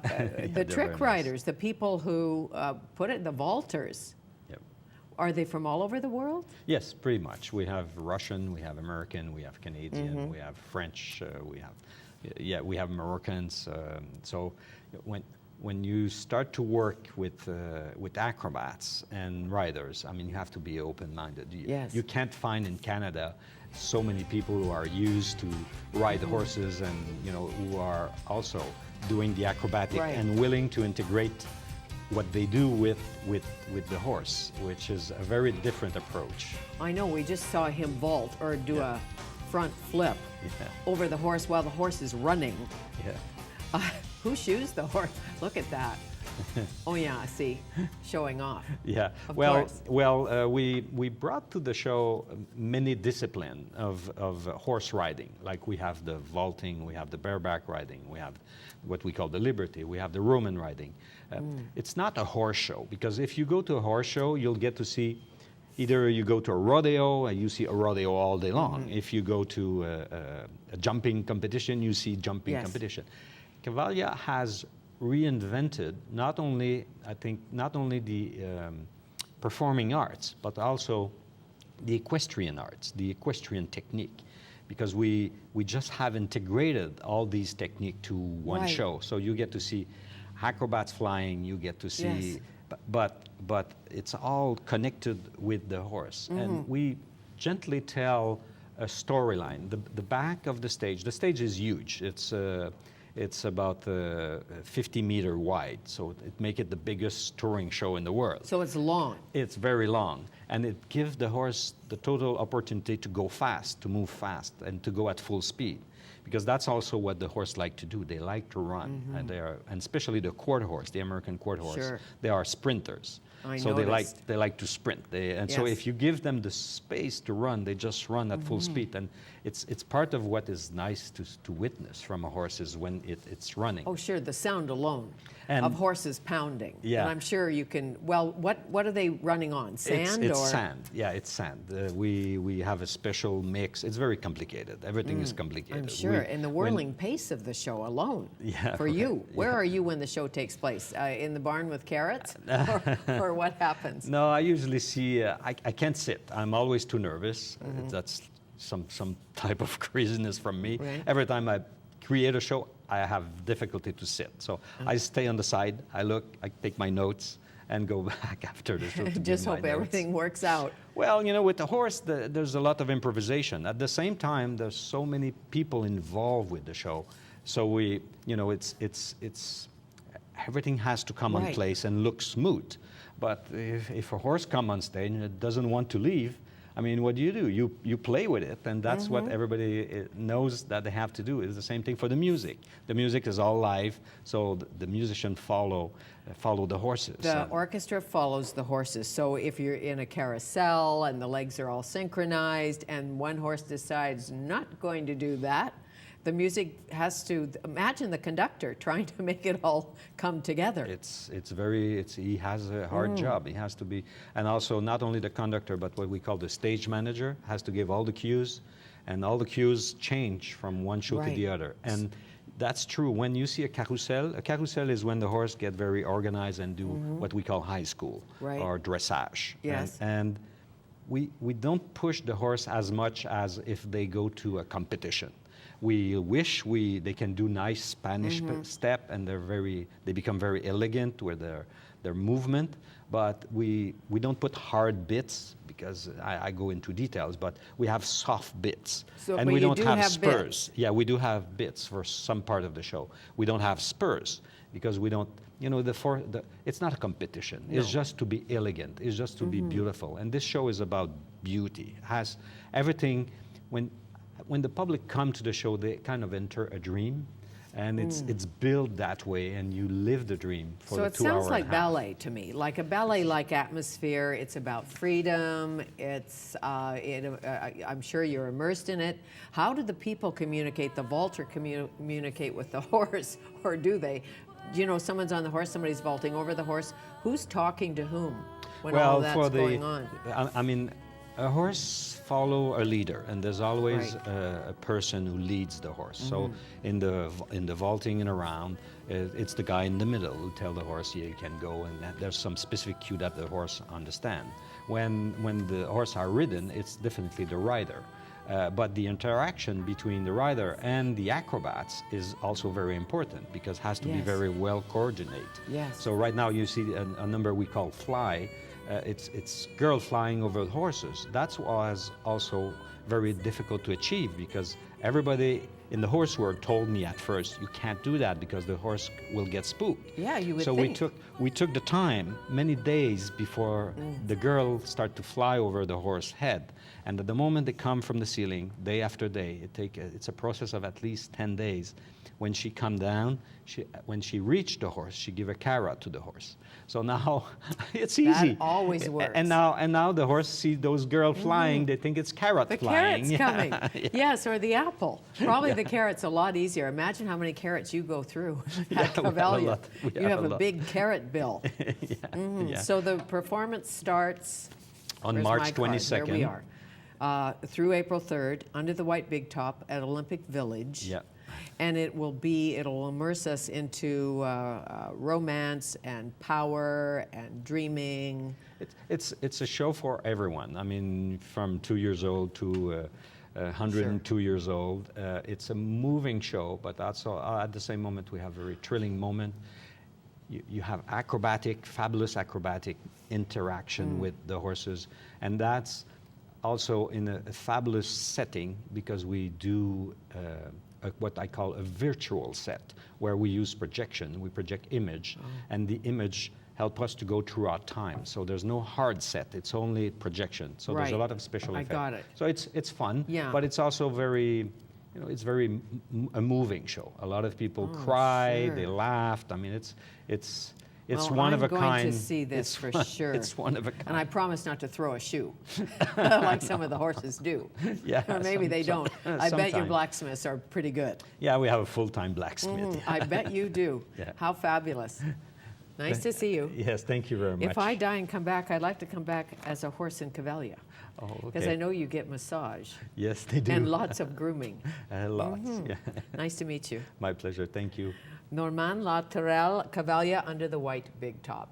The trick riders, the people who put it, the vaulters, Yep. are they from all over the world? Yes, pretty much. We have Russian, we have American, we have Canadian, we have French, we have Moroccans. So when you start to work with acrobats and riders, I mean, you have to be open-minded. Yes. You can't find in Canada so many people who are used to ride horses and who are also doing the acrobatic and willing to integrate what they do with the horse, which is a very different approach. I know, we just saw him vault or do a front flip over the horse while the horse is running. Yeah. Who shoes the horse? Look at that. Oh yeah, I see, showing off. Yeah, Of well, course. we brought to the show many discipline of horse riding. Like we have the vaulting, we have the bareback riding, we have what we call the liberty, we have the Roman riding. It's not a horse show, because if you go to a horse show, you'll get to see, either you go to a rodeo and you see a rodeo all day long. If you go to a jumping competition, you see jumping competition. Cavalia has reinvented not only the performing arts, but also the equestrian arts, the equestrian technique, because we just have integrated all these techniques to one show. So you get to see acrobats flying, you get to see, but it's all connected with the horse. And we gently tell a storyline. The back of the stage is huge. It's about 50 meter wide, so it makes it the biggest touring show in the world. So it's long. It's very long, and it gives the horse the total opportunity to go fast, to move fast, and to go at full speed, because that's also what the horse like to do. They like to run, and especially the quarter horse, the American quarter horse. They are sprinters. So they like to sprint. So if you give them the space to run, they just run at full speed. And it's part of what is nice to witness from a horse is when it's running. Oh, sure, the sound alone of horses pounding. Yeah. And I'm sure you can, well, what are they running on? Sand? It's sand. Yeah, it's sand. We have a special mix. It's very complicated. Everything is complicated. I'm sure. And the whirling pace of the show alone for you. Where are you when the show takes place? In the barn with carrots? Or what happens? No, I usually see, I can't sit. I'm always too nervous. That's some type of craziness from me. Right. Every time I create a show, I have difficulty to sit. So I stay on the side, I look, I take my notes, and go back after the show to Just give my hope notes. everything works out. Well, with the horse, there's a lot of improvisation. At the same time, there's so many people involved with the show. So it's everything has to come on place and look smooth. But if a horse comes on stage and it doesn't want to leave, I mean, what do? You play with it, and that's what everybody knows that they have to do. It's the same thing for the music. The music is all live, so the musicians follow the horses. The orchestra follows the horses. So if you're in a carousel and the legs are all synchronized and one horse decides not going to do that, the music has to, imagine the conductor trying to make it all come together. He has a hard job. He has to be, and also not only the conductor, but what we call the stage manager has to give all the cues, and all the cues change from one show to the other. And that's true. When you see a carousel is when the horse get very organized and do what we call high school or dressage. Yes. And we don't push the horse as much as if they go to a competition. We wish they can do nice Spanish step, and they become very elegant with their movement. But we don't put hard bits, because I go into details. But we have soft bits, and we don't have spurs. Yeah, we do have bits for some part of the show. We don't have spurs because we don't. It's not a competition. No. It's just to be elegant. It's just to be beautiful. And this show is about beauty. It has everything. When the public come to the show, they kind of enter a dream, and it's built that way, and you live the dream for the 2 hours. So it sounds like ballet to me, like a ballet-like atmosphere. It's about freedom. I'm sure you're immersed in it. How do the people communicate? The vaulter communicate with the horse, or do they? Someone's on the horse, somebody's vaulting over the horse. Who's talking to whom when all that's going on? I mean, A horse follow a leader, and there's always Right. a person who leads the horse. So in the vaulting and around, it's the guy in the middle who tell the horse, yeah, you can go, and there's some specific cue that the horse understand. When the horse are ridden, it's definitely the rider. But the interaction between the rider and the acrobats is also very important because it has to be Yes. very well coordinated. Yes. So right now you see a number we call fly. It's girl flying over horses. That was also very difficult to achieve because everybody in the horse world told me at first, you can't do that because the horse will get spooked. Yeah, you would so think. we took the time, many days before the girl start to fly over the horse head. And at the moment they come from the ceiling, day after day, it's a process of at least 10 days. When she come down, when she reached the horse, she give a carrot to the horse. So now it's easy. That always works. And now the horse see those girls flying, they think it's carrot The flying. carrot's coming. Yeah. Yes, or the apple. Probably the carrot's a lot easier. Imagine how many carrots you go through Yeah, at we have a Cavalia. lot. We You have have a a lot. big carrot bill. Yeah. So the performance starts On where's March my card? 22nd. There we are. Through April 3rd, under the white big top at Olympic Village. Yeah. And it'll immerse us into romance and power and dreaming. It's a show for everyone. I mean, from 2 years old to 102 years old. It's a moving show, but also at the same moment we have a very thrilling moment. You have fabulous acrobatic interaction with the horses, and that's also in a fabulous setting because we do what I call a virtual set, where we use projection. We project image, and the image help us to go through our time. So there's no hard set, it's only projection. So there's a Right. lot of special I effects. got it. So it's fun, Yeah. but it's also very, it's very a moving show. A lot of people cry, sure. they laughed. I mean, it's Well, one of a I'm going kind. to see this It's for one- sure. It's one of a kind. And I promise not to throw a shoe, like some of the horses do. Yeah, Or maybe they don't. I bet your sometime. blacksmiths are pretty good. Yeah, we have a full-time blacksmith. I bet you do. Yeah. How fabulous. Nice to see you. Yes, thank you very much. If I die and come back, I'd like to come back as a horse in Cavalia. Oh, Because okay. I know you get massage Yes, they do. and lots of grooming. Lots. Yeah. Nice to meet you. My pleasure. Thank you. Normand Latourelle, Cavalia under the white big top.